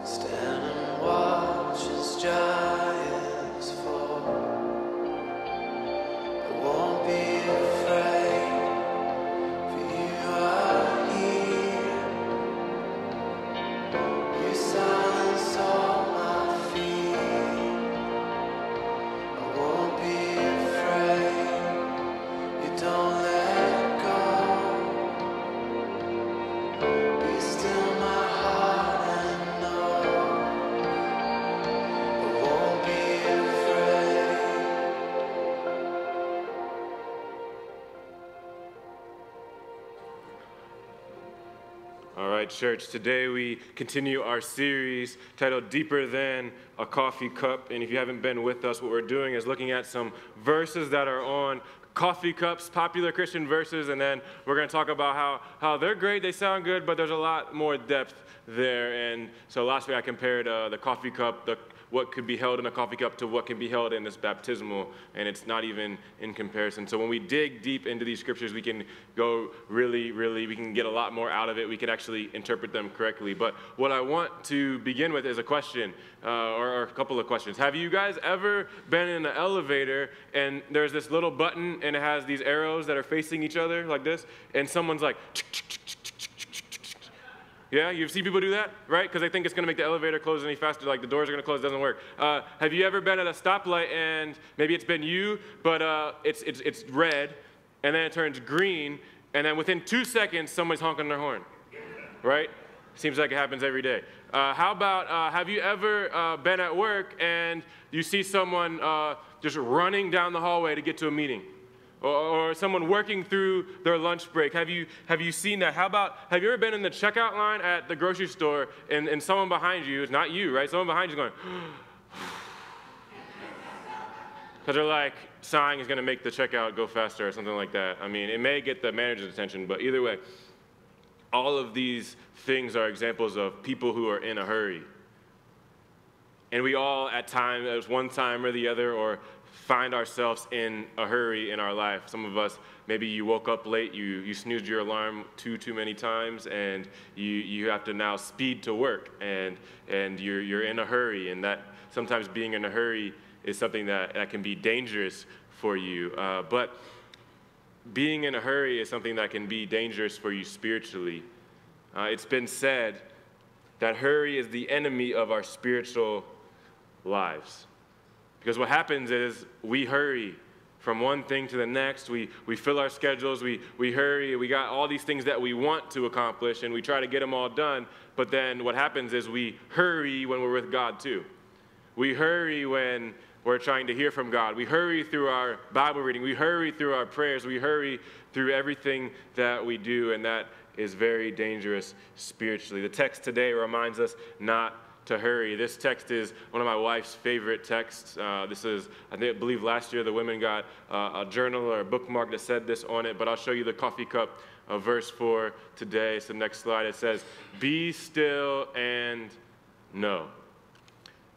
Stand and watch as giants fall. I won't be afraid, for you are here. You silence all my fear. I won't be afraid. You don't let go. Be still my heart and know I won't be afraid. All right, church, today we continue our series titled Deeper Than a Coffee Cup. And if you haven't been with us, what we're doing is looking at some verses that are on coffee cups, popular Christian verses, and then we're going to talk about how they're great, they sound good, but there's a lot more depth there. And so last week I compared the coffee cup, what could be held in a coffee cup to what can be held in this baptismal, and it's not even in comparison. So when we dig deep into these scriptures, we can go really, we can get a lot more out of it. We can actually interpret them correctly. But what I want to begin with is a question, or a couple of questions. Have you guys ever been in an elevator, and there's this little button, and it has these arrows that are facing each other like this, and someone's like, yeah, you've seen people do that, right? Because they think it's going to make the elevator close any faster, like the doors are going to close, it doesn't work. Have you ever been at a stoplight and maybe it's been you, but it's red, and then it turns green, and then within 2 seconds, somebody's honking their horn, right? Seems like it happens every day. How about, have you ever been at work and you see someone just running down the hallway to get to a meeting? Or someone working through their lunch break. Have you seen that? How about, have you ever been in the checkout line at the grocery store and someone behind you, it's not you, right? Someone behind you is going, because they're like, sighing is going to make the checkout go faster or something like that. I mean, it may get the manager's attention, but either way, all of these things are examples of people who are in a hurry. And we all, at one time or the other, or find ourselves in a hurry in our life. Some of us, maybe you woke up late, you snoozed your alarm too many times, and you have to now speed to work, and you're in a hurry, and that sometimes being in a hurry is something that can be dangerous for you. But being in a hurry is something that can be dangerous for you spiritually. It's been said that hurry is the enemy of our spiritual lives. Because what happens is we hurry from one thing to the next. We fill our schedules. We hurry. We got all these things that we want to accomplish, and we try to get them all done. But then what happens is we hurry when we're with God too. We hurry when we're trying to hear from God. We hurry through our Bible reading. We hurry through our prayers. We hurry through everything that we do, and that is very dangerous spiritually. The text today reminds us not to hurry. This text is one of my wife's favorite texts. This is, I believe last year the women got a journal or a bookmark that said this on it, but I'll show you the coffee cup verse for today. It's the next slide. It says, "Be still and know."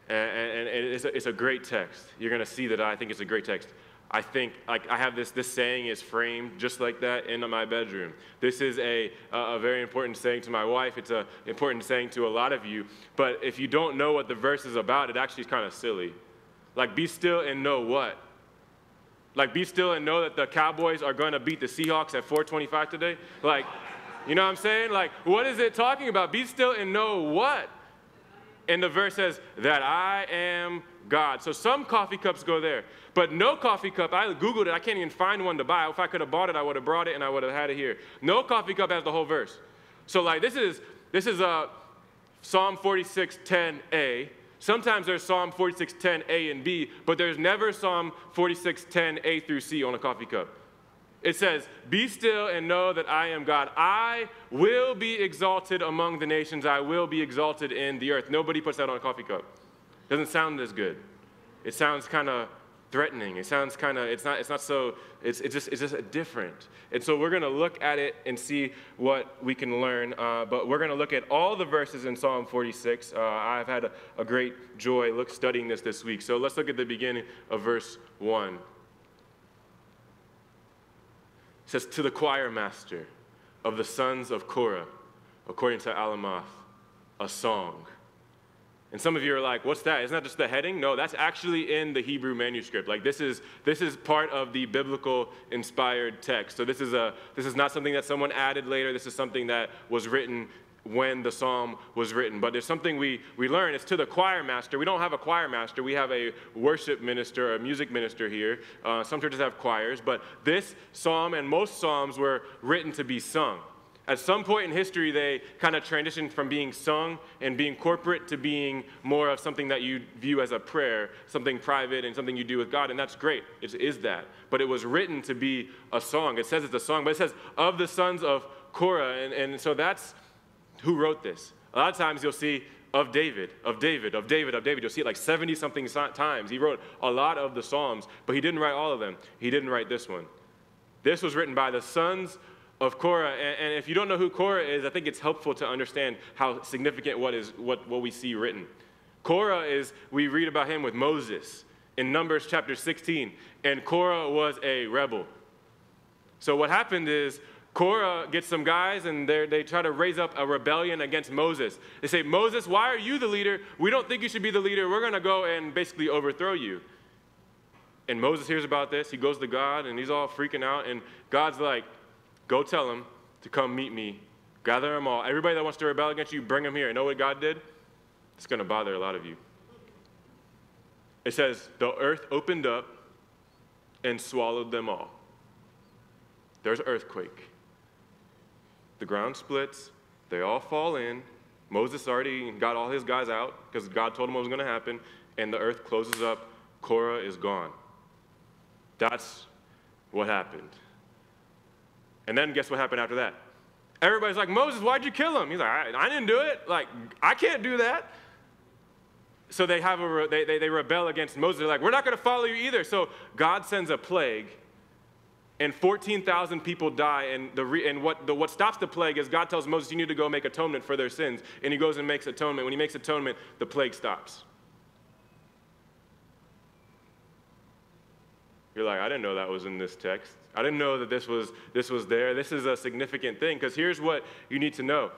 And it's a great text. You're going to see that I think it's a great text. I think, like, I have this saying is framed just like that in my bedroom. This is a very important saying to my wife. It's an important saying to a lot of you. But if you don't know what the verse is about, it actually is kind of silly. Like, be still and know what? Like, be still and know that the Cowboys are going to beat the Seahawks at 4:25 today? Like, you know what I'm saying? Like, what is it talking about? Be still and know what? And the verse says, that I am God. So some coffee cups go there. But no coffee cup, I Googled it, I can't even find one to buy. If I could have bought it, I would have brought it and I would have had it here. No coffee cup has the whole verse. So like this is Psalm 46:10a. Sometimes there's Psalm 46:10a and b, but there's never Psalm 46:10a through c on a coffee cup. It says, be still and know that I am God. I will be exalted among the nations. I will be exalted in the earth. Nobody puts that on a coffee cup. Doesn't sound as good. It sounds kind of threatening. It sounds kind of, it's not so, it's just different. And so we're going to look at it and see what we can learn. But we're going to look at all the verses in Psalm 46. I've had a great joy studying this week. So let's look at the beginning of verse 1. It says, to the choir master of the sons of Korah, according to Alamoth, a song. And some of you are like, what's that? Isn't that just the heading? No, that's actually in the Hebrew manuscript. Like this is part of the biblical inspired text. So this is not something that someone added later. This is something that was written when the psalm was written. But there's something we learn. It's to the choir master. We don't have a choir master. We have a worship minister, a music minister here. Some churches have choirs. But this psalm and most psalms were written to be sung. At some point in history, they kind of transitioned from being sung and being corporate to being more of something that you view as a prayer, something private and something you do with God, and that's great. It is that. But it was written to be a song. It says it's a song, but it says, of the sons of Korah, and so that's who wrote this. A lot of times you'll see of David, of David, of David, of David. You'll see it like 70-something times. He wrote a lot of the Psalms, but he didn't write all of them. He didn't write this one. This was written by the sons of Korah, and if you don't know who Korah is, I think it's helpful to understand how significant what we see written. Korah is, we read about him with Moses in Numbers chapter 16, and Korah was a rebel. So what happened is Korah gets some guys, and they try to raise up a rebellion against Moses. They say, Moses, why are you the leader? We don't think you should be the leader. We're going to go and basically overthrow you. And Moses hears about this. He goes to God, and he's all freaking out, and God's like, go tell them to come meet me. Gather them all. Everybody that wants to rebel against you, bring them here. You know what God did? It's going to bother a lot of you. It says, the earth opened up and swallowed them all. There's an earthquake. The ground splits. They all fall in. Moses already got all his guys out because God told him what was going to happen. And the earth closes up. Korah is gone. That's what happened. And then guess what happened after that? Everybody's like, Moses, why'd you kill him? He's like, I didn't do it. Like, I can't do that. So they rebel against Moses. They're like, we're not going to follow you either. So God sends a plague, and 14,000 people die. And what stops the plague is God tells Moses, you need to go make atonement for their sins. And he goes and makes atonement. When he makes atonement, the plague stops. You're like, I didn't know that was in this text. I didn't know that this was there. This is a significant thing, because here's what you need to know.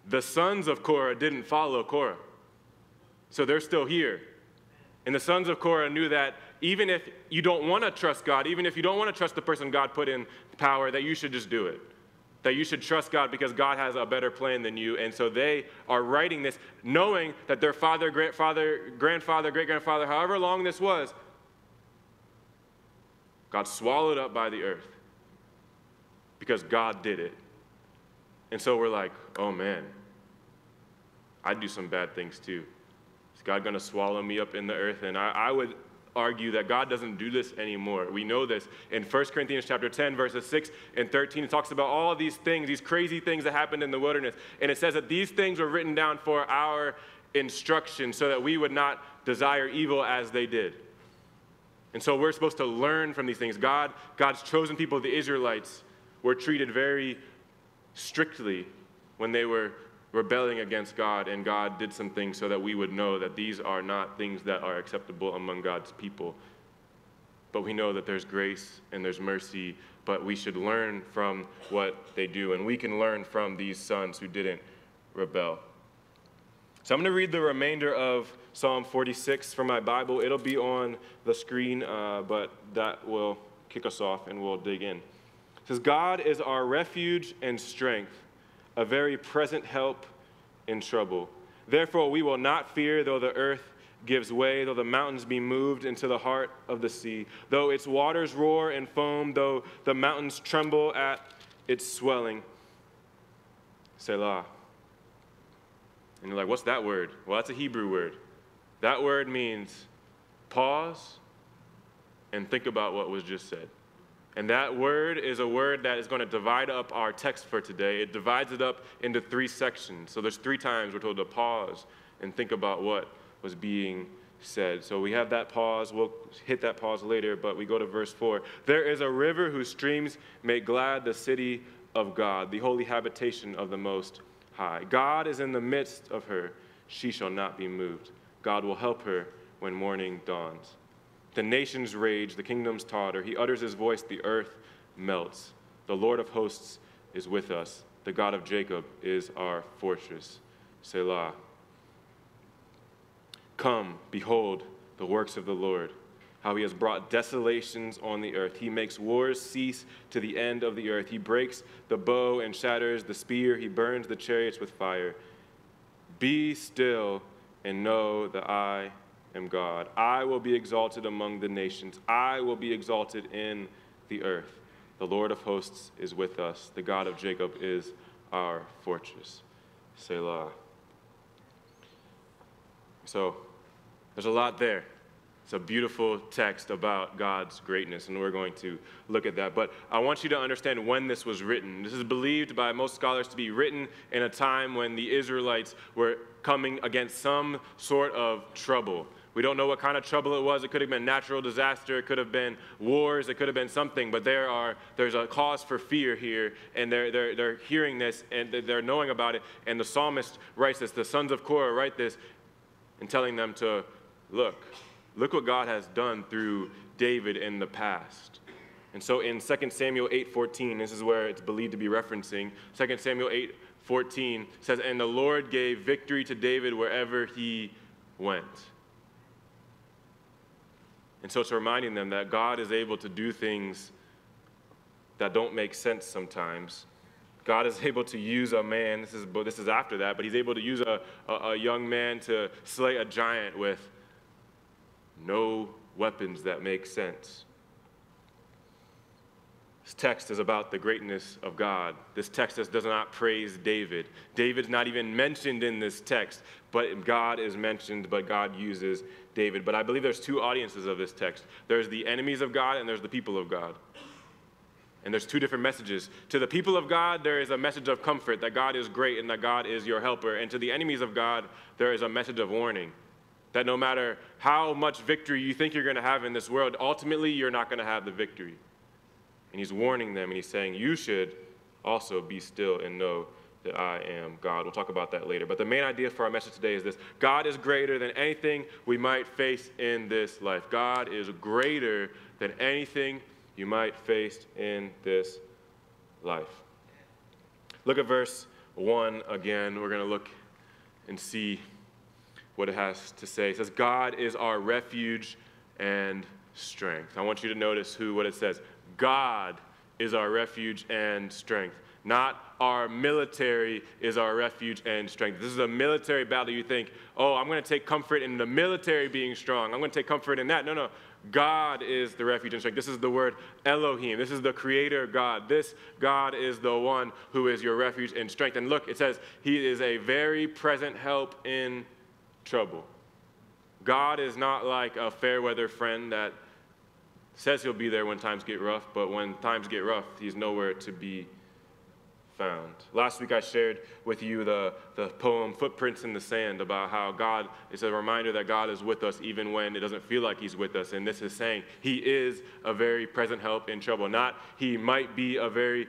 The sons of Korah didn't follow Korah. So they're still here. And the sons of Korah knew that even if you don't want to trust God, even if you don't want to trust the person God put in power, that you should just do it. That you should trust God because God has a better plan than you. And so they are writing this knowing that their father, grandfather, great-grandfather, however long this was, got swallowed up by the earth because God did it. And so we're like, oh man, I'd do some bad things too. Is God going to swallow me up in the earth? And I would argue that God doesn't do this anymore. We know this. In 1 Corinthians chapter 10, verses 6 and 13, it talks about all of these things, these crazy things that happened in the wilderness. And it says that these things were written down for our instruction so that we would not desire evil as they did. And so we're supposed to learn from these things. God's chosen people, the Israelites, were treated very strictly when they were rebelling against God, and God did some things so that we would know that these are not things that are acceptable among God's people. But we know that there's grace and there's mercy, but we should learn from what they do, and we can learn from these sons who didn't rebel. So I'm going to read the remainder of Psalm 46 from my Bible. It'll be on the screen, but that will kick us off and we'll dig in. It says, God is our refuge and strength, a very present help in trouble. Therefore we will not fear, though the earth gives way, though the mountains be moved into the heart of the sea, though its waters roar and foam, though the mountains tremble at its swelling. Selah. And you're like, what's that word? Well, that's a Hebrew word. That word means pause and think about what was just said. And that word is a word that is going to divide up our text for today. It divides it up into 3 sections. So there's 3 times we're told to pause and think about what was being said. So we have that pause. We'll hit that pause later, but we go to verse 4. There is a river whose streams make glad the city of God, the holy habitation of the Most High. God is in the midst of her. She shall not be moved. God will help her when morning dawns. The nations rage, the kingdoms totter. He utters his voice, the earth melts. The Lord of hosts is with us. The God of Jacob is our fortress. Selah. Come, behold the works of the Lord, how he has brought desolations on the earth. He makes wars cease to the end of the earth. He breaks the bow and shatters the spear. He burns the chariots with fire. Be still and know that I am God. I will be exalted among the nations. I will be exalted in the earth. The Lord of hosts is with us. The God of Jacob is our fortress. Selah. So, there's a lot there. It's a beautiful text about God's greatness, and we're going to look at that. But I want you to understand when this was written. This is believed by most scholars to be written in a time when the Israelites were coming against some sort of trouble. We don't know what kind of trouble it was. It could have been natural disaster. It could have been wars. It could have been something. But there's a cause for fear here, and they're hearing this, and they're knowing about it. And the psalmist writes this. The sons of Korah write this and telling them to look what God has done through David in the past. And so in 2 Samuel 8:14, this is where it's believed to be referencing. 2 Samuel 8:14 says, "And the Lord gave victory to David wherever he went." And so it's reminding them that God is able to do things that don't make sense sometimes. God is able to use a man, this is after that, but he's able to use a young man to slay a giant with no weapons that make sense. This text is about the greatness of God. This text does not praise David. David's not even mentioned in this text, but God is mentioned, but God uses David. But I believe there's two audiences of this text. There's the enemies of God and there's the people of God. And there's two different messages. To the people of God, there is a message of comfort, that God is great and that God is your helper. And to the enemies of God, there is a message of warning, that no matter how much victory you think you're going to have in this world, ultimately you're not going to have the victory. And he's warning them, and he's saying, you should also be still and know that I am God. We'll talk about that later. But the main idea for our message today is this: God is greater than anything we might face in this life. God is greater than anything you might face in this life. Look at verse 1 again. We're going to look and see what it has to say. It says, God is our refuge and strength. I want you to notice what it says. God is our refuge and strength. Not our military is our refuge and strength. This is a military battle. You think, oh, I'm going to take comfort in the military being strong. I'm going to take comfort in that. No. God is the refuge and strength. This is the word Elohim. This is the creator God. This God is the one who is your refuge and strength. And look, it says he is a very present help in trouble. God is not like a fair weather friend that says he'll be there when times get rough, but when times get rough, he's nowhere to be found. Last week I shared with you the poem Footprints in the Sand, about how God is a reminder that God is with us even when it doesn't feel like he's with us. And this is saying he is a very present help in trouble. Not he might be a very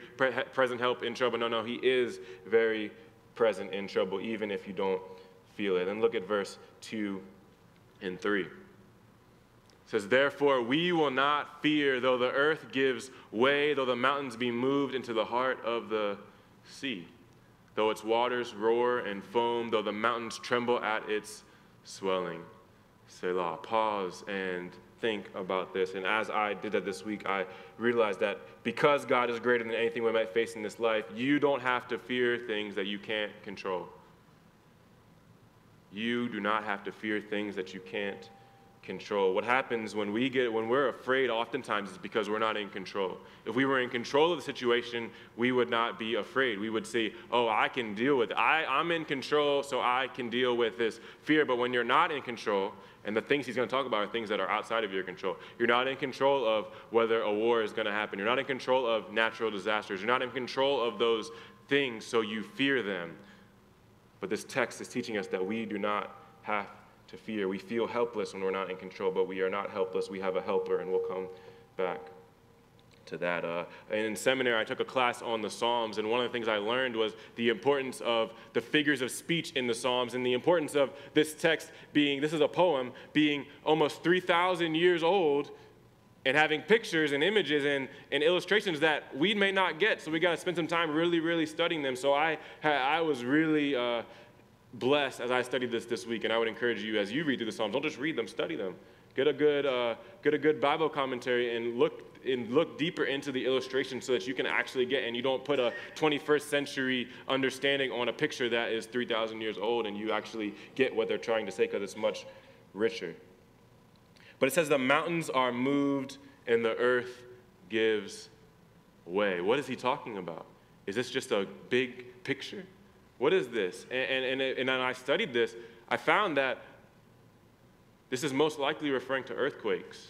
present help in trouble. No, he is very present in trouble even if you don't feel it. And look at verse 2 and 3. It says, therefore we will not fear, though the earth gives way, though the mountains be moved into the heart of the sea, though its waters roar and foam, though the mountains tremble at its swelling. Selah. Pause and think about this. And as I did that this week, I realized that because God is greater than anything we might face in this life, you don't have to fear things that you can't control. You do not have to fear things that you can't control. What happens when we're afraid oftentimes is because we're not in control. If we were in control of the situation, we would not be afraid. We would say, oh, I can deal with it. I'm in control, so I can deal with this fear. But when you're not in control, and the things he's going to talk about are things that are outside of your control. You're not in control of whether a war is going to happen. You're not in control of natural disasters. You're not in control of those things, so you fear them. But this text is teaching us that we do not have to fear. We feel helpless when we're not in control, but we are not helpless. We have a helper, and we'll come back to that. And in seminary, I took a class on the Psalms, and one of the things I learned was the importance of the figures of speech in the Psalms, and the importance of this text being, this is a poem, being almost 3,000 years old, and having pictures and images and illustrations that we may not get. So we got to spend some time really, really studying them. So I was really blessed as I studied this week, and I would encourage you as you read through the Psalms, don't just read them, study them. Get a good Bible commentary and look deeper into the illustration so that you can actually get, and you don't put a 21st century understanding on a picture that is 3,000 years old, and you actually get what they're trying to say because it's much richer. But it says the mountains are moved and the earth gives way. What is he talking about? Is this just a big picture? What is this? And I studied this. I found that this is most likely referring to earthquakes.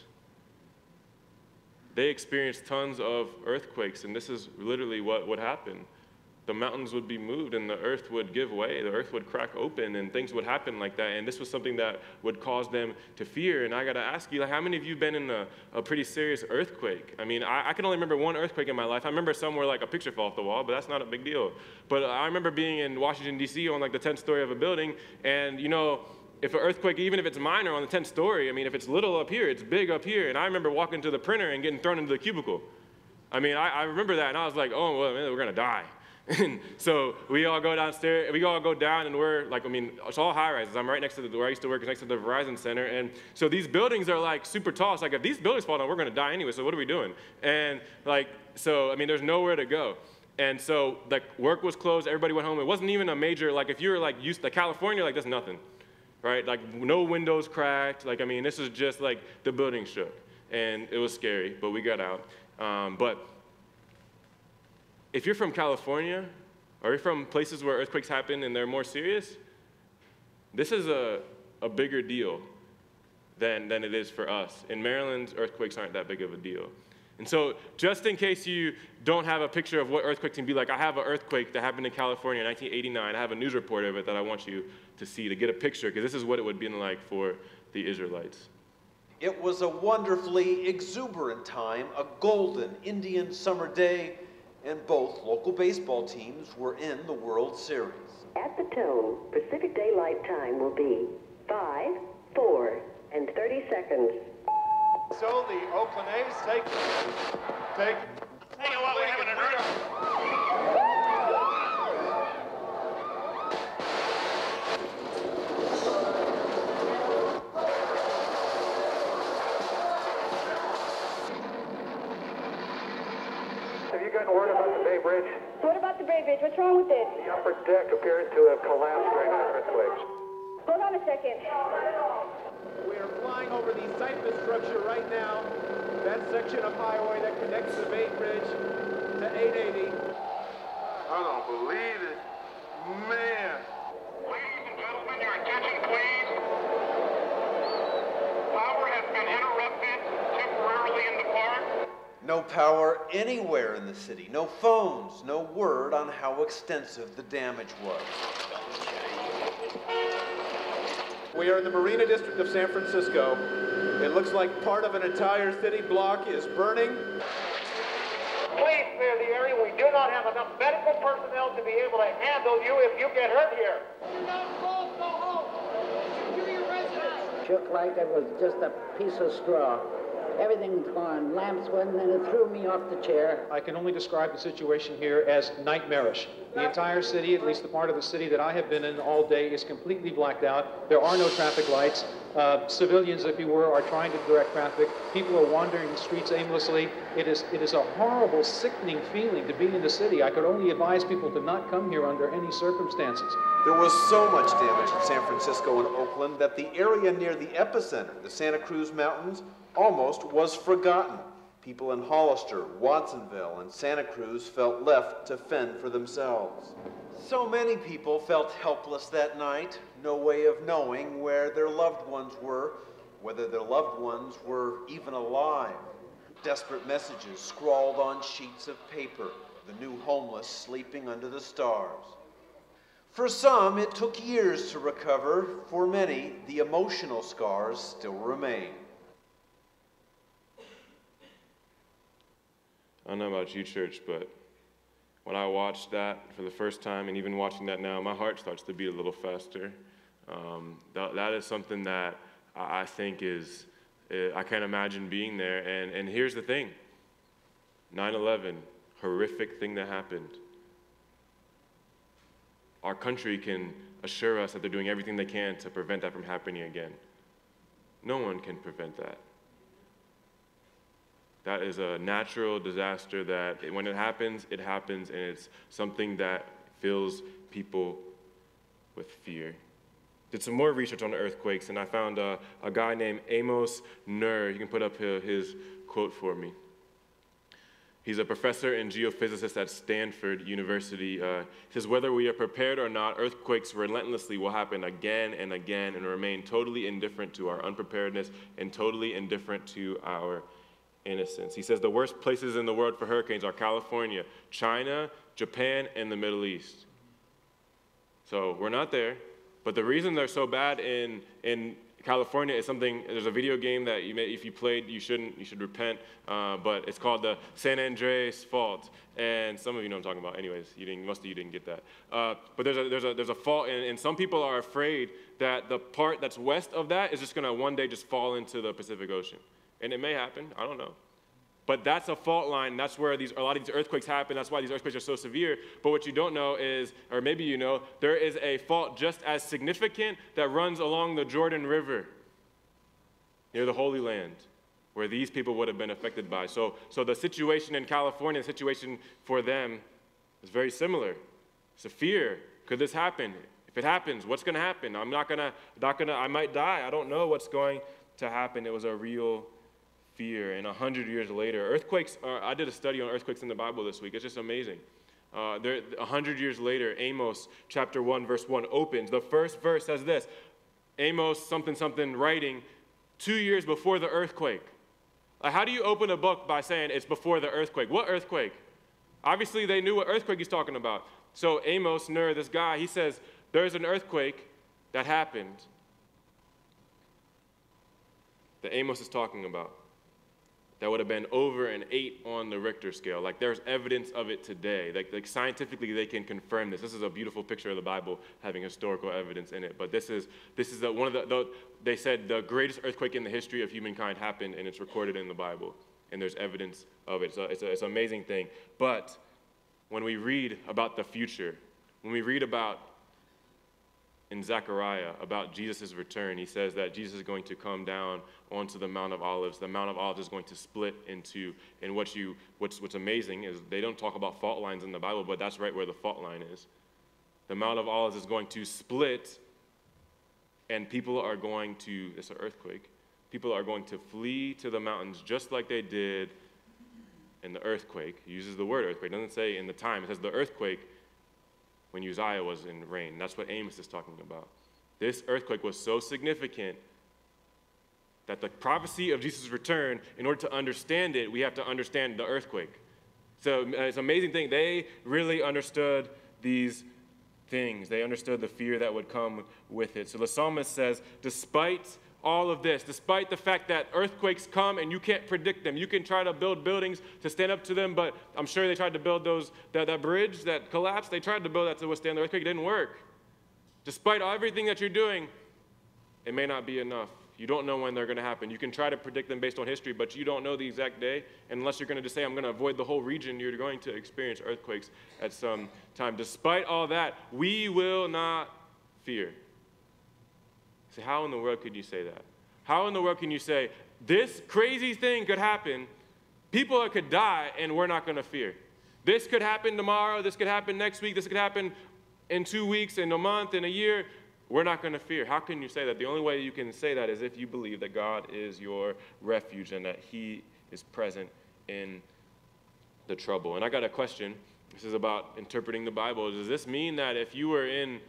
They experienced tons of earthquakes, and this is literally what would happen. The mountains would be moved, and the earth would give way. The earth would crack open, and things would happen like that. And this was something that would cause them to fear. And I got to ask you, like, how many of you have been in a pretty serious earthquake? I mean, I can only remember one earthquake in my life. I remember somewhere like a picture fell off the wall, but that's not a big deal. But I remember being in Washington, D.C. on like the 10th story of a building, and if an earthquake, even if it's minor on the 10th story, I mean, if it's little up here, it's big up here. And I remember walking to the printer and getting thrown into the cubicle. I mean, I remember that, and I was like, oh, well, man, we're going to die. And so we all go downstairs, we all go down, and we're like, it's all high rises. I'm right next to where I used to work, is next to the Verizon Center. And so these buildings are like super tall. It's like, if these buildings fall down, we're going to die anyway, so what are we doing? And there's nowhere to go. And so work was closed, everybody went home. It wasn't even a major, if you were used to California, that's nothing, right? No windows cracked. This is just the building shook. And it was scary, but we got out. But if you're from California, or you're from places where earthquakes happen and they're more serious, this is a bigger deal than it is for us. In Maryland, earthquakes aren't that big of a deal. And so just in case you don't have a picture of what earthquakes can be like, I have an earthquake that happened in California in 1989. I have a news report of it that I want you to see, to get a picture, because this is what it would be like for the Israelites. It was a wonderfully exuberant time, a golden Indian summer day, and both local baseball teams were in the World Series. At the tone, Pacific Daylight Time will be 5, 4, and 30 seconds. So the Oakland A's take. Hey, you know what? We haven't heard. Have you gotten word about the Bay Bridge? What about the Bay Bridge? What's wrong with it? The upper deck appears to have collapsed during the earthquakes. Hold on a second. We are flying over the Cypress structure right now. That section of highway that connects the Bay Bridge to 880. I don't believe it. Man. Ladies and gentlemen, your attention please. Power has been interrupted temporarily in the park. No power anywhere in the city, no phones, no word on how extensive the damage was. We are in the Marina District of San Francisco. It looks like part of an entire city block is burning. Please clear the area. We do not have enough medical personnel to be able to handle you if you get hurt here. Do not go home. Secure your residence. Shook like it was just a piece of straw. Everything's gone. Lamps went, and then it threw me off the chair. I can only describe the situation here as nightmarish. The entire city, at least the part of the city that I have been in all day, is completely blacked out. There are no traffic lights. Civilians, if you were, are trying to direct traffic. People are wandering the streets aimlessly. It is a horrible, sickening feeling to be in the city. I could only advise people to not come here under any circumstances. There was so much damage in San Francisco and Oakland that the area near the epicenter, the Santa Cruz Mountains, almost was forgotten. People in Hollister, Watsonville, and Santa Cruz felt left to fend for themselves. So many people felt helpless that night, no way of knowing where their loved ones were, whether their loved ones were even alive. Desperate messages scrawled on sheets of paper, the new homeless sleeping under the stars. For some, it took years to recover. For many, the emotional scars still remain. I don't know about you, church, but when I watched that for the first time, and even watching that now, my heart starts to beat a little faster. That is something that I think I can't imagine being there. And here's the thing, 9/11, horrific thing that happened. our country can assure us that they're doing everything they can to prevent that from happening again. No one can prevent that. That is a natural disaster that when it happens, and it's something that fills people with fear. Did some more research on earthquakes, and I found a guy named Amos Nur. You can put up his quote for me. He's a professor and geophysicist at Stanford University. He says, whether we are prepared or not, earthquakes relentlessly will happen again and again and remain totally indifferent to our unpreparedness and totally indifferent to our innocence. He says the worst places in the world for hurricanes are California, China, Japan, and the Middle East. So we're not there. But the reason they're so bad in California is something, there's a video game that if you played, you should repent, but it's called the San Andreas Fault. And some of you know what I'm talking about. Anyways, most of you didn't get that. But there's a fault, and some people are afraid that the part that's west of that is just gonna one day just fall into the Pacific Ocean. And it may happen, I don't know. But that's a fault line. That's where a lot of these earthquakes happen. That's why these earthquakes are so severe. But what you don't know is, or maybe you know, there is a fault just as significant that runs along the Jordan River near the Holy Land, where these people would have been affected by. So the situation in California, the situation for them is very similar. It's a fear. Could this happen? If it happens, what's going to happen? I might die. I don't know what's going to happen. It was a real fear. And 100 years later, earthquakes I did a study on earthquakes in the Bible this week. It's just amazing. 100 years later, Amos chapter 1, verse 1 opens. The first verse says this, Amos something writing 2 years before the earthquake. How do you open a book by saying it's before the earthquake? What earthquake? Obviously, they knew what earthquake he's talking about. So Amos, Nur, this guy, he says, there's an earthquake that happened that Amos is talking about. That would have been over an 8 on the Richter scale. Like there's evidence of it today. Like scientifically they can confirm this. This is a beautiful picture of the Bible having historical evidence in it. But this is one of they said the greatest earthquake in the history of humankind happened, and it's recorded in the Bible. And there's evidence of it. So it's an amazing thing. But when we read about the future, when we read about in Zechariah about Jesus' return, he says that Jesus is going to come down onto the Mount of Olives. The Mount of Olives is going to split into, and what's amazing is they don't talk about fault lines in the Bible, but that's right where the fault line is. The Mount of Olives is going to split, and people are going to, it's an earthquake, people are going to flee to the mountains just like they did in the earthquake. He uses the word earthquake. It doesn't say in the time. It says the earthquake when Uzziah was in reign. That's what Amos is talking about. This earthquake was so significant that the prophecy of Jesus' return, in order to understand it, we have to understand the earthquake. So it's an amazing thing. They really understood these things. They understood the fear that would come with it. So the psalmist says, despite all of this, despite the fact that earthquakes come and you can't predict them, you can try to build buildings to stand up to them, but I'm sure they tried to build that bridge that collapsed. They tried to build that to withstand the earthquake. It didn't work. Despite everything that you're doing, it may not be enough. You don't know when they're going to happen. You can try to predict them based on history, but you don't know the exact day. And unless you're going to just say, I'm going to avoid the whole region, you're going to experience earthquakes at some time. Despite all that, we will not fear. So how in the world could you say that? How in the world can you say, this crazy thing could happen, people could die, and we're not going to fear? This could happen tomorrow, this could happen next week, this could happen in 2 weeks, in a month, in a year. We're not going to fear. How can you say that? The only way you can say that is if you believe that God is your refuge and that he is present in the trouble. And I got a question. This is about interpreting the Bible. Does this mean that if you were in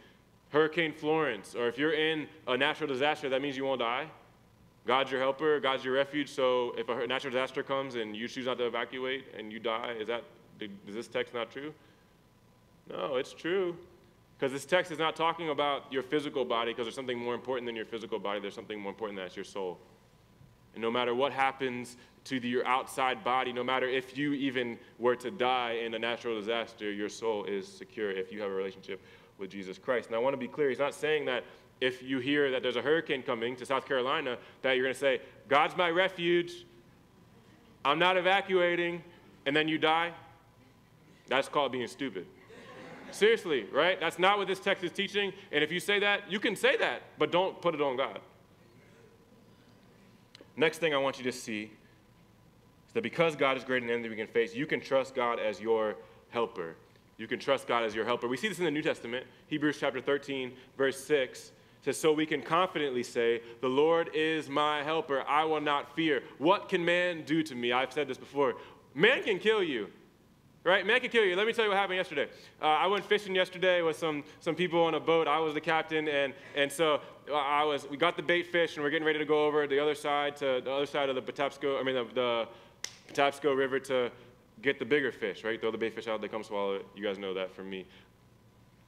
Hurricane Florence, or if you're in a natural disaster, that means you won't die? God's your helper, God's your refuge, so if a natural disaster comes and you choose not to evacuate and you die, is this text not true? No, it's true. Because this text is not talking about your physical body, because there's something more important than your physical body. There's something more important that's your soul. And no matter what happens to your outside body, no matter if you even were to die in a natural disaster, your soul is secure if you have a relationship with Jesus Christ. And I want to be clear, he's not saying that if you hear that there's a hurricane coming to South Carolina, that you're going to say, God's my refuge, I'm not evacuating, and then you die. That's called being stupid. Seriously, right? That's not what this text is teaching. And if you say that, you can say that, but don't put it on God. Next thing I want you to see is that because God is greater than anything we can face, you can trust God as your helper. You can trust God as your helper. We see this in the New Testament. Hebrews chapter 13, verse 6 says, so we can confidently say, the Lord is my helper. I will not fear. What can man do to me? I've said this before. Man can kill you. Right? Man can kill you. Let me tell you what happened yesterday. I went fishing yesterday with some people on a boat. I was the captain, and so we got the bait fish, and we're getting ready to go over the other side of the the Patapsco River to get the bigger fish, right? Throw the bait fish out, they come swallow it. You guys know that from me.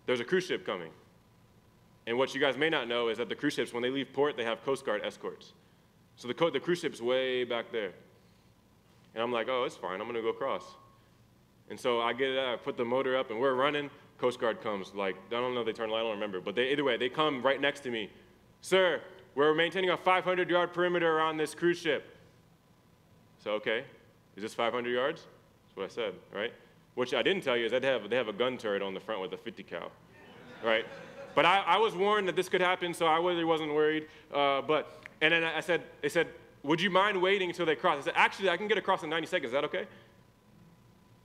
There's a cruise ship coming. And what you guys may not know is that the cruise ships, when they leave port, they have Coast Guard escorts. So the cruise ship's way back there. And I'm like, oh, it's fine. I'm going to go across. And so I get it out, I put the motor up, and we're running. Coast Guard comes. Like, I don't know if they turn light, I don't remember. But either way, they come right next to me. Sir, we're maintaining a 500-yard perimeter around this cruise ship. So, okay, is this 500 yards? That's what I said, right? What I didn't tell you is that they have a gun turret on the front with a 50 cal, right? But I was warned that this could happen, so I really wasn't worried. And then they said, would you mind waiting until they cross? I said, actually, I can get across in 90 seconds. Is that okay?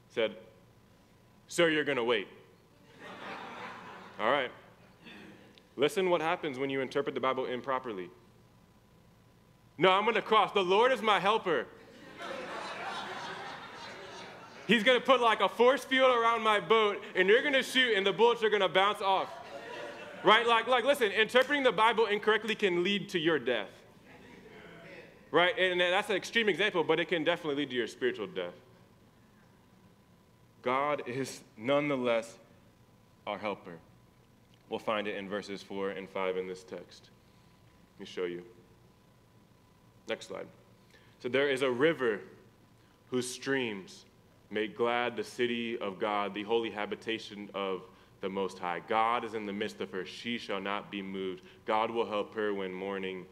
Said, sir, you're going to wait. All right. Listen what happens when you interpret the Bible improperly. No, I'm going to cross. The Lord is my helper. He's going to put like a force field around my boat, and you're going to shoot, and the bullets are going to bounce off. Right? Like, listen, interpreting the Bible incorrectly can lead to your death. Right? And that's an extreme example, but it can definitely lead to your spiritual death. God is nonetheless our helper. We'll find it in verses 4 and 5 in this text. Let me show you. Next slide. So there is a river whose streams make glad the city of God, the holy habitation of the Most High. God is in the midst of her. She shall not be moved. God will help her when morning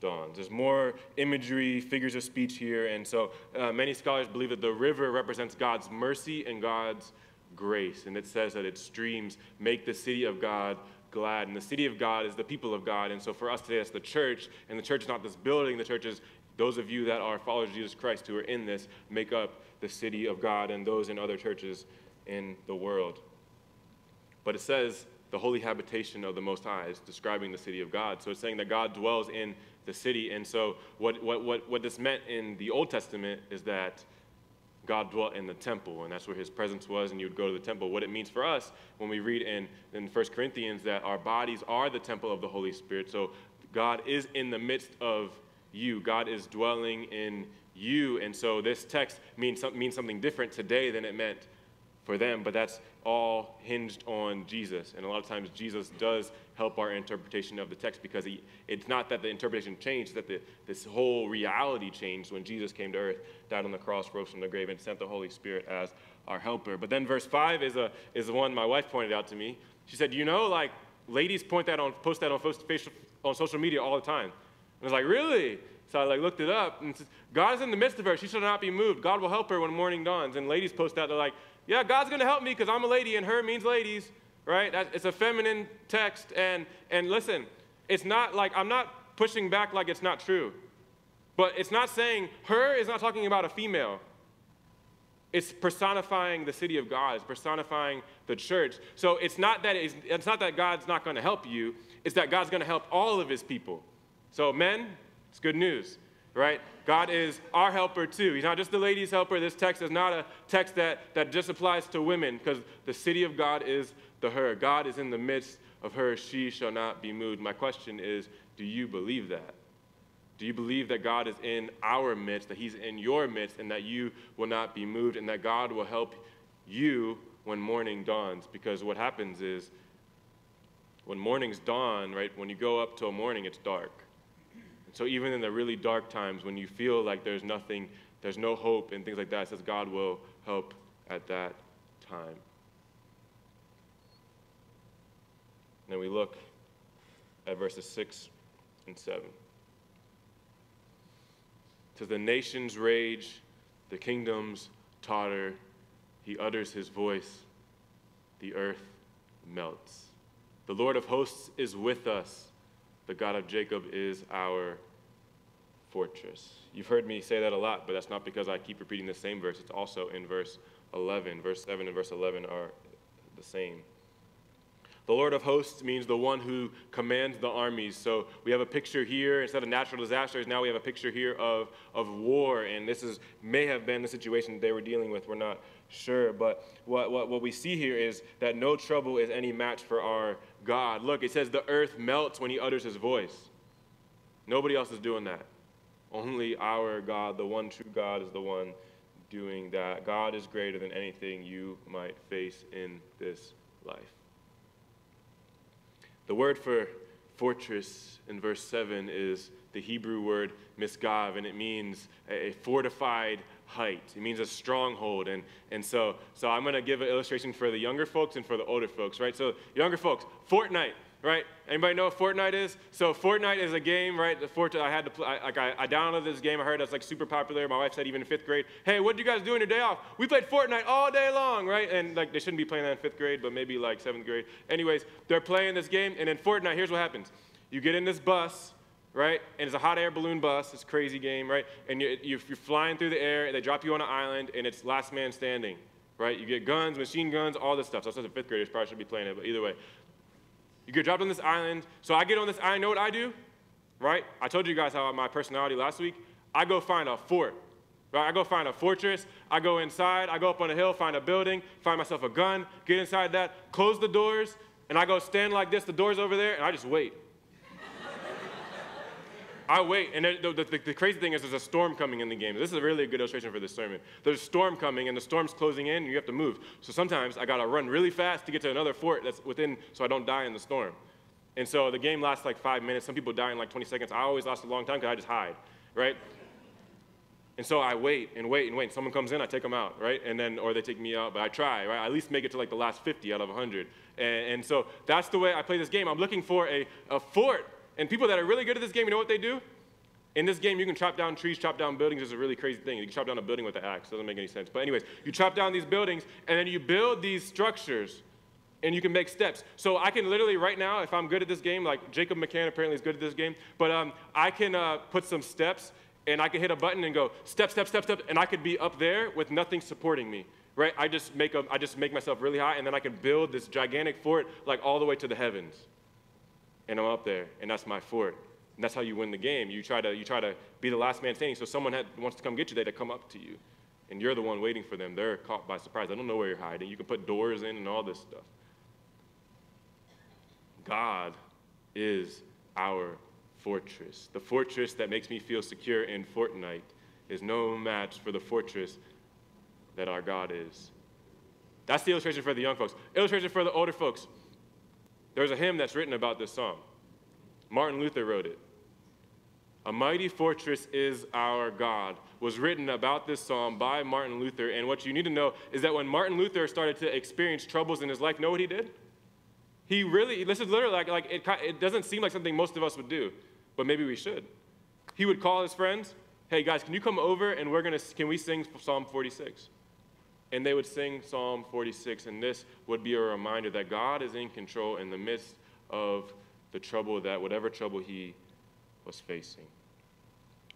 dawns. There's more imagery, figures of speech here, and so many scholars believe that the river represents God's mercy and God's grace, and it says that its streams make the city of God glad, and the city of God is the people of God, and so for us today, that's the church, and the church is not this building, the church is those of you that are followers of Jesus Christ who are in this, make up the city of God, and those in other churches in the world. But it says the holy habitation of the Most High is describing the city of God, so it's saying that God dwells in the city. And so what this meant in the Old Testament is that God dwelt in the temple, and that's where his presence was, and you would go to the temple. What it means for us when we read in 1 Corinthians that our bodies are the temple of the Holy Spirit. So God is in the midst of you. God is dwelling in you. And so this text means something different today than it meant for them, but that's all hinged on Jesus. And a lot of times Jesus does help our interpretation of the text because it's not that the interpretation changed, it's that this whole reality changed when Jesus came to earth, died on the cross, rose from the grave, and sent the Holy Spirit as our helper. But then verse 5 is the one my wife pointed out to me. She said, you know, like ladies post that on social media all the time. I was like, really? So I looked it up, and it says, God is in the midst of her. She shall not be moved. God will help her when morning dawns. And ladies post that, they're like, yeah, God's going to help me because I'm a lady, and her means ladies, right? It's a feminine text. And listen, it's not like, I'm not pushing back like it's not true. But it's not saying, her is not talking about a female. It's personifying the city of God. It's personifying the church. So it's not that God's not going to help you. It's that God's going to help all of his people. So men, it's good news, right? God is our helper too. He's not just the ladies' helper. This text is not a text that just applies to women because the city of God is the her. God is in the midst of her. She shall not be moved. My question is, do you believe that? Do you believe that God is in our midst, that he's in your midst, and that you will not be moved, and that God will help you when morning dawns? Because what happens is when mornings dawn, right, when you go up till morning, it's dark. And so even in the really dark times, when you feel like there's nothing, there's no hope and things like that, it says God will help at that time. And then we look at verses 6 and 7. It says, the nations rage, the kingdoms totter, he utters his voice, the earth melts. The Lord of hosts is with us. The God of Jacob is our fortress. You've heard me say that a lot, but that's not because I keep repeating the same verse. It's also in verse 11. Verse 7 and verse 11 are the same. The Lord of hosts means the one who commands the armies. So we have a picture here, instead of natural disasters, now we have a picture here of war. And this may have been the situation they were dealing with. We're not sure. But what we see here is that no trouble is any match for our God. Look, it says the earth melts when he utters his voice. Nobody else is doing that. Only our God, the one true God, is the one doing that. God is greater than anything you might face in this life. The word for fortress in verse 7 is the Hebrew word misgav, and it means a fortified height. It means a stronghold. And so I'm going to give an illustration for the younger folks and for the older folks, right? So younger folks, Fortnite, right? Anybody know what Fortnite is? So Fortnite is a game, right? I had to play. I downloaded this game. I heard that's like super popular. My wife said even in 5th grade, hey, what did you guys do on your day off? We played Fortnite all day long, right? And like they shouldn't be playing that in 5th grade, but maybe like 7th grade. Anyways, they're playing this game, and in Fortnite, here's what happens. You get in this bus, right? And it's a hot air balloon bus. It's a crazy game, right? And you're flying through the air, and they drop you on an island, and it's last man standing, right? You get guns, machine guns, all this stuff. So as a 5th graders probably should be playing it, but either way. You get dropped on this island. So I get on this island. Know what I do? Right? I told you guys how my personality last week. I go find a fort. Right? I go find a fortress. I go inside. I go up on a hill, find a building, find myself a gun, get inside that, close the doors, and I go stand like this. The door's over there, and I just wait. I wait, and the crazy thing is there's a storm coming in the game. This is really a good illustration for this sermon. There's a storm coming, and the storm's closing in, and you have to move. So sometimes I got to run really fast to get to another fort that's within, so I don't die in the storm. And so the game lasts like 5 minutes. Some people die in like 20 seconds. I always last a long time because I just hide, right? And so I wait and wait and wait. Someone comes in, I take them out, right? And then, or they take me out, but I try, right? I at least make it to like the last 50 out of 100. And so that's the way I play this game. I'm looking for a fort. And people that are really good at this game, you know what they do? In this game, you can chop down trees, chop down buildings. It's a really crazy thing. You can chop down a building with an axe. Doesn't make any sense. But anyways, you chop down these buildings, and then you build these structures, and you can make steps. So I can literally, right now, if I'm good at this game, like Jacob McCann apparently is good at this game, but I can put some steps, and I can hit a button and go, step, step, step, step, and I could be up there with nothing supporting me, right? I just make myself really high, and then I can build this gigantic fort, like all the way to the heavens. And I'm up there, and that's my fort. And that's how you win the game. You try to be the last man standing. So someone wants to come get you, they come up to you. And you're the one waiting for them. They're caught by surprise. They don't know where you're hiding. You can put doors in and all this stuff. God is our fortress. The fortress that makes me feel secure in Fortnite is no match for the fortress that our God is. That's the illustration for the young folks. Illustration for the older folks. There's a hymn that's written about this song. Martin Luther wrote it. A mighty fortress is our God was written about this psalm by Martin Luther. And what you need to know is that when Martin Luther started to experience troubles in his life, know what he did? This is literally like it doesn't seem like something most of us would do, but maybe we should. He would call his friends, hey guys, can you come over and can we sing Psalm 46? And they would sing Psalm 46, and this would be a reminder that God is in control in the midst of the trouble, that whatever trouble he was facing.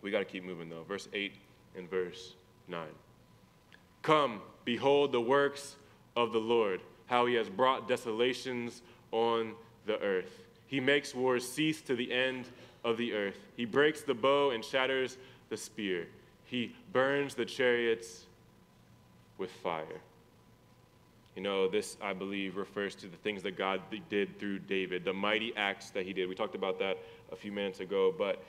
We got to keep moving though. Verse 8 and verse 9. Come, behold the works of the Lord, how he has brought desolations on the earth. He makes wars cease to the end of the earth. He breaks the bow and shatters the spear. He burns the chariots with fire. You know, this, I believe, refers to the things that God did through David, the mighty acts that he did. We talked about that a few minutes ago, but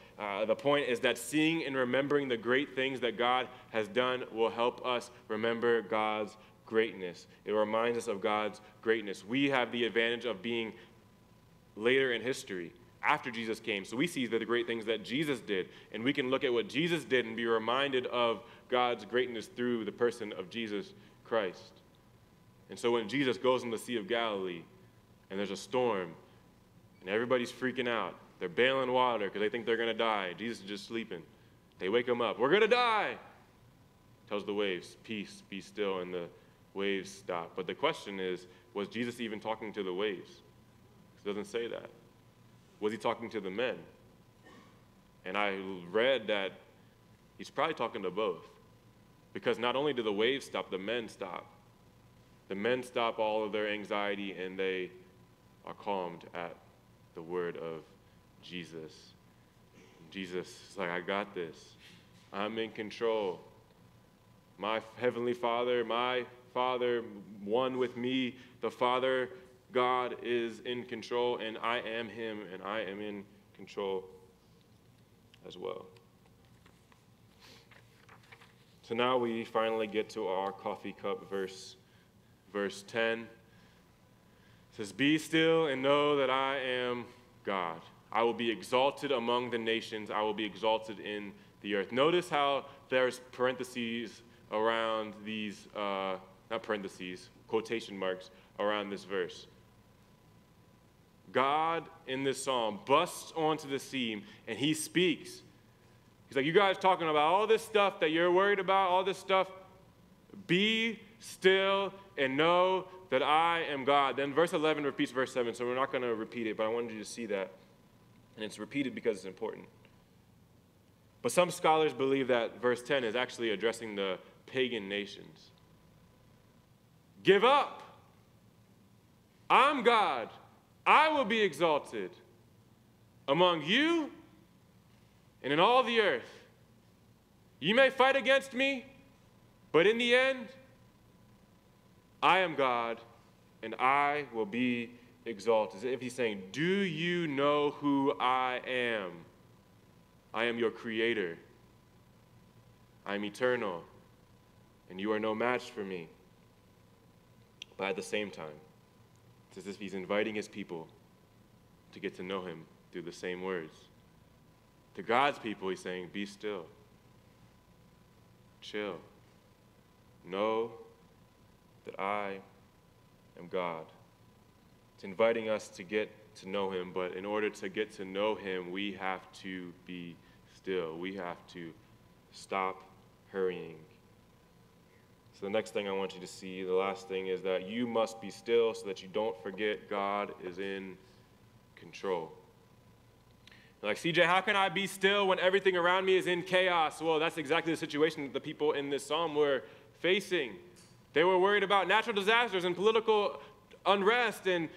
the point is that seeing and remembering the great things that God has done will help us remember God's greatness. It reminds us of God's greatness. We have the advantage of being later in history, after Jesus came, so we see the great things that Jesus did, and we can look at what Jesus did and be reminded of God's greatness through the person of Jesus Christ. And so when Jesus goes in the Sea of Galilee and there's a storm and everybody's freaking out, they're bailing water because they think they're going to die. Jesus is just sleeping. They wake him up. We're going to die. Tells the waves, peace, be still, and the waves stop. But the question is, was Jesus even talking to the waves? It doesn't say that. Was he talking to the men? And I read that he's probably talking to both. Because not only do the waves stop, the men stop. The men stop all of their anxiety and they are calmed at the word of Jesus. Jesus is like, I got this. I'm in control. My heavenly Father, my Father, one with me, the Father, God is in control, and I am him, and I am in control as well. So now we finally get to our coffee cup verse 10. It says, be still and know that I am God. I will be exalted among the nations. I will be exalted in the earth. Notice how there's parentheses around these, not parentheses, quotation marks around this verse. God in this psalm busts onto the scene and he speaks. He's like, you guys talking about all this stuff that you're worried about, all this stuff. Be still and know that I am God. Then verse 11 repeats verse 7, so we're not going to repeat it, but I wanted you to see that. And it's repeated because it's important. But some scholars believe that verse 10 is actually addressing the pagan nations. Give up. I'm God. I will be exalted among you and in all the earth. You may fight against me, but in the end, I am God, and I will be exalted. As if he's saying, do you know who I am? I am your creator. I am eternal, and you are no match for me. But at the same time, it's as if he's inviting his people to get to know him through the same words. To God's people, he's saying, be still. Chill. Know that I am God. It's inviting us to get to know him, but in order to get to know him, we have to be still. We have to stop hurrying. So the next thing I want you to see, the last thing, is that you must be still so that you don't forget God is in control. You're like, CJ, how can I be still when everything around me is in chaos? Well, that's exactly the situation that the people in this psalm were facing. They were worried about natural disasters and political unrest and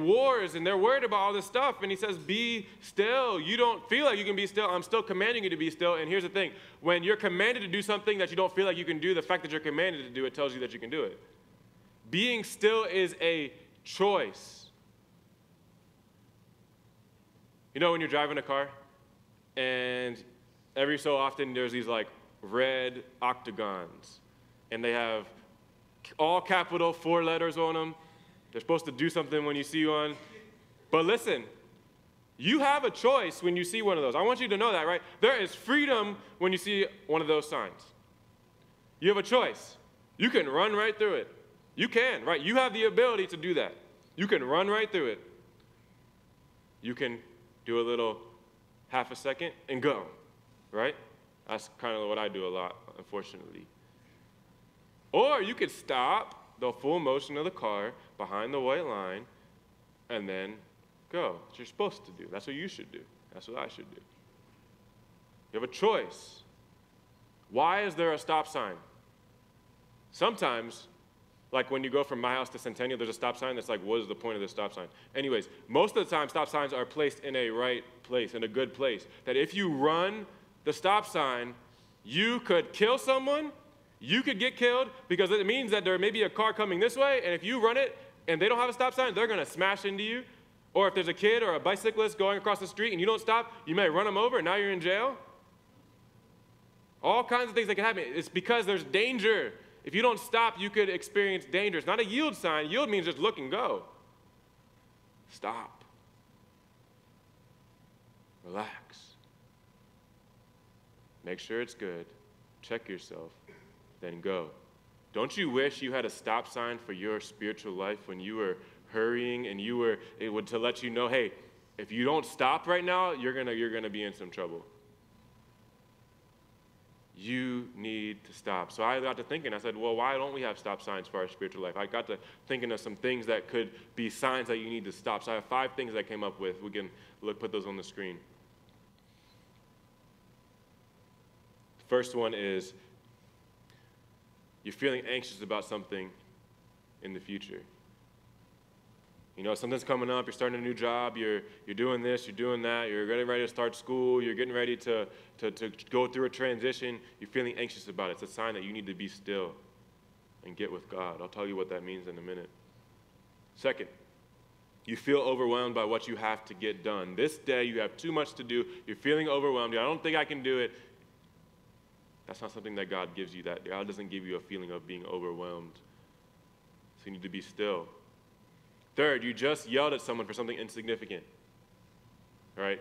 wars, and they're worried about all this stuff. And he says, be still. You don't feel like you can be still. I'm still commanding you to be still. And here's the thing. When you're commanded to do something that you don't feel like you can do, the fact that you're commanded to do it tells you that you can do it. Being still is a choice. You know when you're driving a car, and every so often there's these like red octagons, and they have all capital 4 letters on them. They're supposed to do something when you see one. But listen, you have a choice when you see one of those. I want you to know that, right? There is freedom when you see one of those signs. You have a choice. You can run right through it. You can, right? You have the ability to do that. You can run right through it. You can do a little half a second and go, right? That's kind of what I do a lot, unfortunately. Or you could stop the full motion of the car behind the white line and then go. That's what you're supposed to do. That's what you should do. That's what I should do. You have a choice. Why is there a stop sign? Sometimes, like when you go from my house to Centennial, there's a stop sign that's like, what is the point of this stop sign? Anyways, most of the time, stop signs are placed in a right place, in a good place. That if you run the stop sign, you could kill someone, you could get killed, because it means that there may be a car coming this way, and if you run it and they don't have a stop sign, they're going to smash into you. Or if there's a kid or a bicyclist going across the street and you don't stop, you may run them over, and now you're in jail. All kinds of things that can happen. It's because there's danger. If you don't stop, you could experience danger. It's not a yield sign. Yield means just look and go. Stop. Relax. Make sure it's good. Check yourself. Then go. Don't you wish you had a stop sign for your spiritual life when you were hurrying and it would to let you know, hey, if you don't stop right now, you're gonna be in some trouble. you need to stop. So I got to thinking, I said, well, why don't we have stop signs for our spiritual life? I got to thinking of some things that could be signs that you need to stop. So I have 5 things I came up with. We can put those on the screen. The first one is you're feeling anxious about something in the future. You know, something's coming up, you're starting a new job, you're doing this, you're doing that, you're getting ready to start school, you're getting ready to go through a transition, you're feeling anxious about it. It's a sign that you need to be still and get with God. I'll tell you what that means in a minute. Second, you feel overwhelmed by what you have to get done. This day you have too much to do, you're feeling overwhelmed, I don't think I can do it. That's not something that God gives you. That God doesn't give you a feeling of being overwhelmed. So you need to be still. Third, you just yelled at someone for something insignificant, right?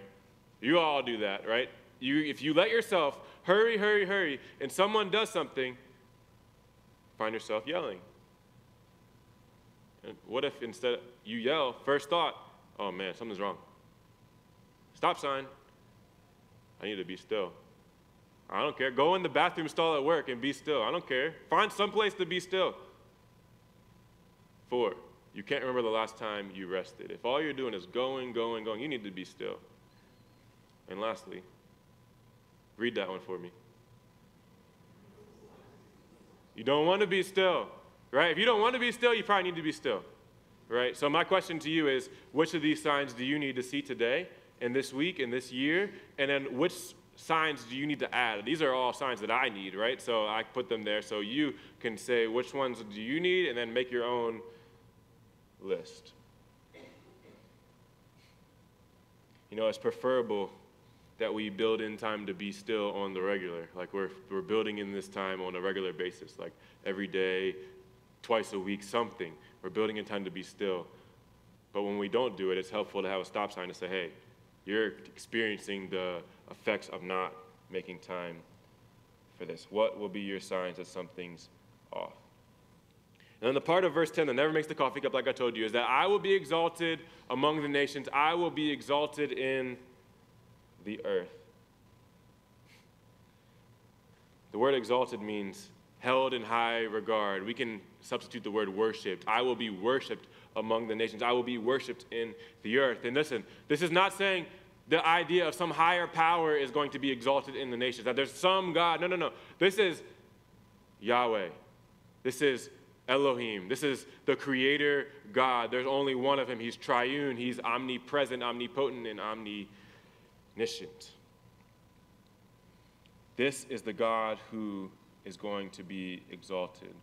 You all do that, right? If you let yourself hurry, hurry, hurry, and someone does something, find yourself yelling. And what if instead you yell, first thought, oh man, something's wrong. Stop sign. I need to be still. I don't care. Go in the bathroom stall at work and be still. I don't care. Find some place to be still. 4, you can't remember the last time you rested. If all you're doing is going, going, going, you need to be still. And lastly, read that one for me. You don't want to be still, right? If you don't want to be still, you probably need to be still, right? So my question to you is, which of these signs do you need to see today and this week and this year? And then which signs do you need to add? These are all signs that I need, right? So I put them there so you can say which ones do you need and then make your own list. You know, it's preferable that we build in time to be still on the regular. Like we're building in this time on a regular basis, like every day, twice a week, something. We're building in time to be still. But when we don't do it, it's helpful to have a stop sign to say, hey, you're experiencing the effects of not making time for this. What will be your signs that something's off? And then the part of verse 10 that never makes the coffee cup, like I told you, is that I will be exalted among the nations. I will be exalted in the earth. The word exalted means held in high regard. We can substitute the word worshiped. I will be worshiped among the nations. I will be worshiped in the earth. And listen, this is not saying the idea of some higher power is going to be exalted in the nations, that there's some God. No. This is Yahweh. This is Elohim. This is the creator God. There's only one of him. He's triune. He's omnipresent, omnipotent, and omniscient. This is the God who is going to be exalted.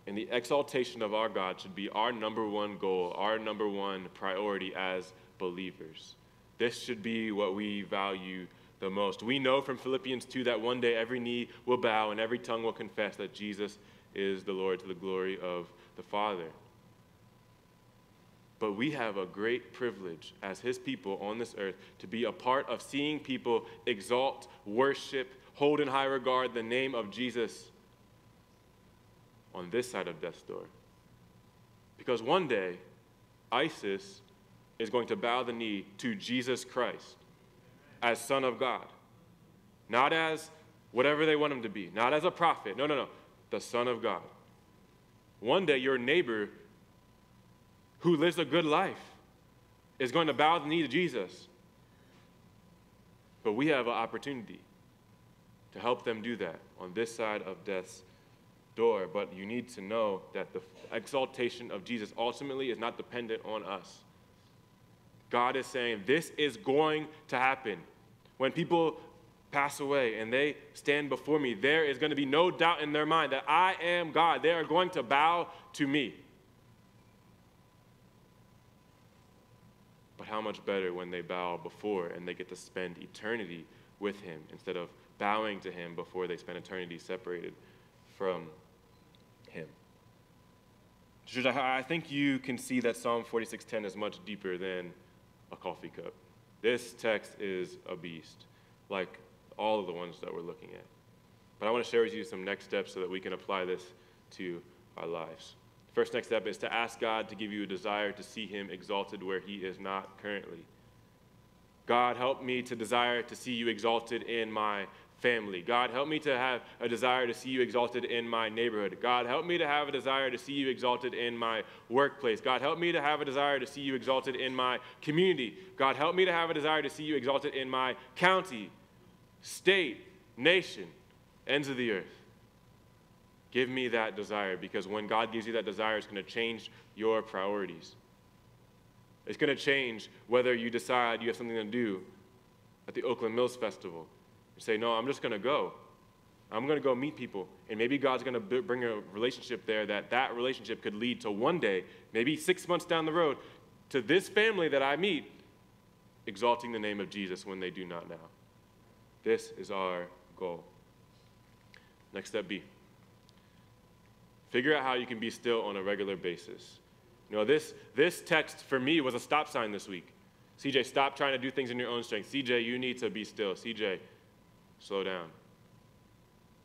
And the exaltation of our God should be our number one goal, our number one priority as believers. This should be what we value the most. We know from Philippians 2 that one day every knee will bow and every tongue will confess that Jesus is the Lord, to the glory of the Father. But we have a great privilege as his people on this earth to be a part of seeing people exalt, worship, hold in high regard the name of Jesus on this side of death's door. Because one day, ISIS is going to bow the knee to Jesus Christ as Son of God. Not as whatever they want him to be, not as a prophet. No. The Son of God. One day, your neighbor who lives a good life is going to bow the knee to Jesus. But we have an opportunity to help them do that on this side of death's door. But you need to know that the exaltation of Jesus ultimately is not dependent on us. God is saying this is going to happen. When people pass away and they stand before me, there is going to be no doubt in their mind that I am God. They are going to bow to me. But how much better when they bow before and they get to spend eternity with him instead of bowing to him before they spend eternity separated from him. Church, I think you can see that Psalm 46:10 is much deeper than a coffee cup. This text is a beast, like all of the ones that we're looking at. But I want to share with you some next steps so that we can apply this to our lives. First next step is to ask God to give you a desire to see him exalted where he is not currently. God, help me to desire to see you exalted in my family. God, help me to have a desire to see you exalted in my neighborhood. God, help me to have a desire to see you exalted in my workplace. God, help me to have a desire to see you exalted in my community. God, help me to have a desire to see you exalted in my county, state, nation, ends of the earth. Give me that desire, because when God gives you that desire, it's going to change your priorities. It's going to change whether you decide you have something to do at the Oakland Mills Festival. You say, no, I'm just going to go. I'm going to go meet people. And maybe God's going to bring a relationship there that relationship could lead to one day, maybe 6 months down the road, to this family that I meet exalting the name of Jesus when they do not now. This is our goal. Next step B. Figure out how you can be still on a regular basis. You know, this text for me was a stop sign this week. CJ, stop trying to do things in your own strength. CJ, you need to be still. CJ, slow down.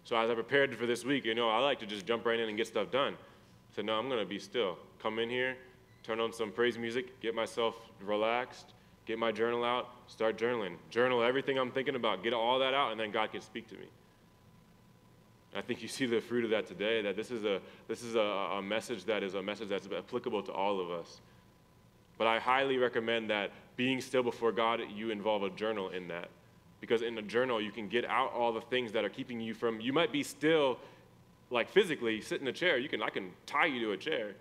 So as I prepared for this week, I like to just jump right in and get stuff done. I said, no, I'm going to be still. Come in here, turn on some praise music, get myself relaxed, get my journal out, start journaling. Journal everything I'm thinking about, get all that out, and then God can speak to me. I think you see the fruit of that today, that this is a message that's applicable to all of us. But I highly recommend that being still before God, you involve a journal in that. Because in a journal, you can get out all the things that are keeping you from, you might be still, like physically, sit in a chair. I can tie you to a chair.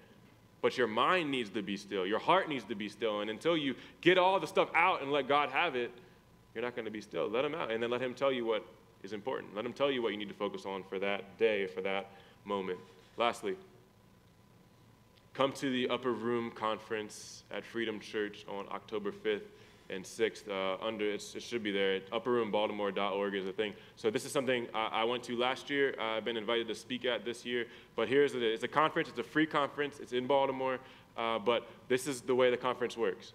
But your mind needs to be still. Your heart needs to be still. And until you get all the stuff out and let God have it, you're not going to be still. Let him out, and then let him tell you what is important. Let him tell you what you need to focus on for that day, for that moment. Lastly, come to the Upper Room Conference at Freedom Church on October 5th and 6th. It should be there. upperroombaltimore.org is the thing. So this is something I went to last year. I've been invited to speak at this year. But it's a conference. It's a free conference. It's in Baltimore. But this is the way the conference works.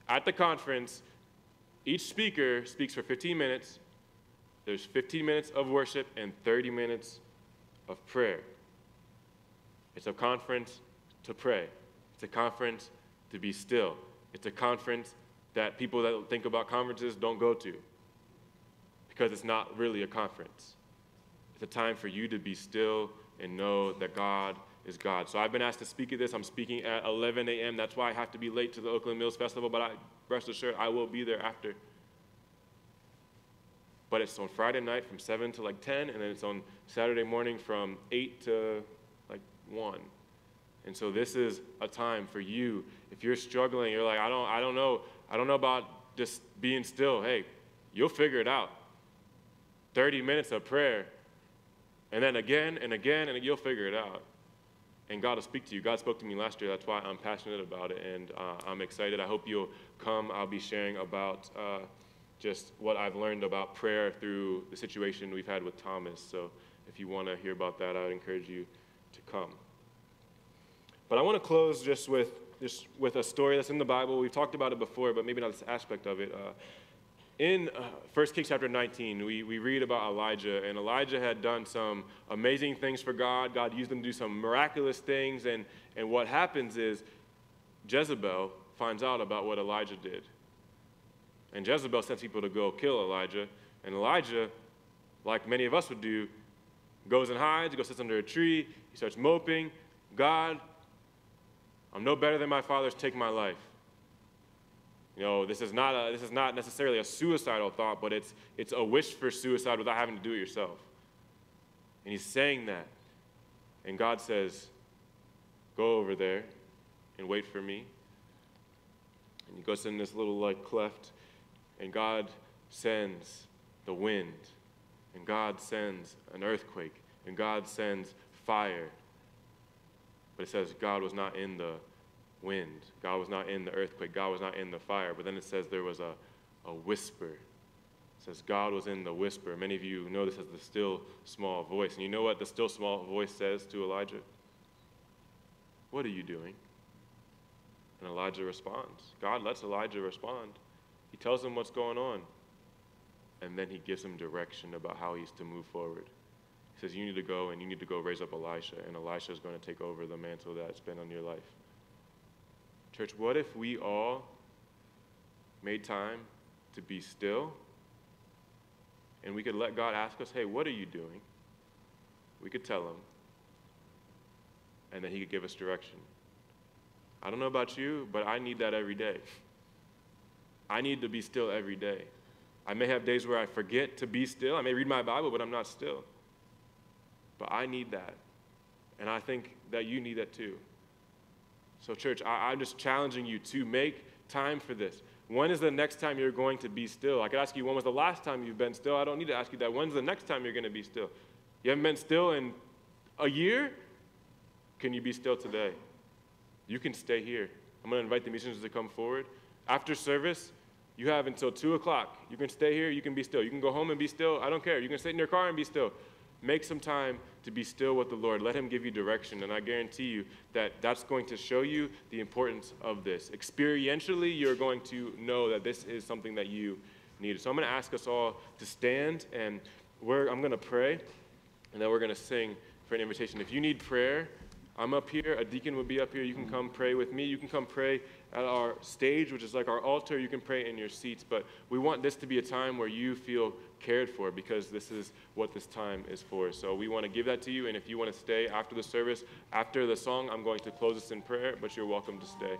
At the conference, each speaker speaks for 15 minutes. There's 15 minutes of worship and 30 minutes of prayer. It's a conference to pray. It's a conference to be still. It's a conference that people that think about conferences don't go to, because it's not really a conference. It's a time for you to be still and know that God is God. So I've been asked to speak at this. I'm speaking at 11 a.m. That's why I have to be late to the Oakland Mills Festival, but rest assured I will be there after. But it's on Friday night from 7 to like 10, and then it's on Saturday morning from 8 to like 1. And so this is a time for you. If you're struggling, you're like, I don't know about just being still. Hey, you'll figure it out. 30 minutes of prayer, and then again and again, and you'll figure it out. And God will speak to you. God spoke to me last year. That's why I'm passionate about it, and I'm excited. I hope you'll come. I'll be sharing about just what I've learned about prayer through the situation we've had with Thomas. So if you want to hear about that, I would encourage you to come. But I want to close just with a story that's in the Bible. We've talked about it before, but maybe not this aspect of it. In 1 Kings chapter 19, we read about Elijah, and Elijah had done some amazing things for God. God used him to do some miraculous things, and what happens is Jezebel finds out about what Elijah did. And Jezebel sends people to go kill Elijah, and Elijah, like many of us would do, goes and hides, goes sits under a tree, he starts moping. God, I'm no better than my fathers, take my life. This is not necessarily a suicidal thought, but it's a wish for suicide without having to do it yourself. And he's saying that. And God says, go over there and wait for me. And he goes in this little cleft, and God sends the wind, and God sends an earthquake, and God sends fire. But it says God was not in the wind. God was not in the earthquake. God was not in the fire. But then it says there was a whisper. It says God was in the whisper. Many of you know this as the still small voice. And you know what the still small voice says to Elijah? What are you doing? And Elijah responds. God lets Elijah respond. He tells him what's going on. And then he gives him direction about how he's to move forward. He says, you need to go, and you need to go raise up Elisha, and Elisha is going to take over the mantle that's been on your life. Church, what if we all made time to be still and we could let God ask us, hey, what are you doing? We could tell him, and then he could give us direction. I don't know about you, but I need that every day. I need to be still every day. I may have days where I forget to be still. I may read my Bible, but I'm not still. But I need that. And I think that you need that too. So church, I'm just challenging you to make time for this. When is the next time you're going to be still? I could ask you, when was the last time you've been still? I don't need to ask you that. When's the next time you're going to be still? You haven't been still in a year? Can you be still today? You can stay here. I'm going to invite the musicians to come forward. After service, you have until 2 o'clock. You can stay here, you can be still. You can go home and be still. I don't care. You can sit in your car and be still. Make some time to be still with the Lord. Let him give you direction, and I guarantee you that that's going to show you the importance of this. Experientially, you're going to know that this is something that you need. So I'm going to ask us all to stand, and I'm going to pray, and then we're going to sing for an invitation. If you need prayer, I'm up here. A deacon will be up here. You can come pray with me. You can come pray at our stage, which is like our altar. You can pray in your seats. But we want this to be a time where you feel cared for, because this is what this time is for. So we want to give that to you. And if you want to stay after the service, after the song, I'm going to close this in prayer, but you're welcome to stay.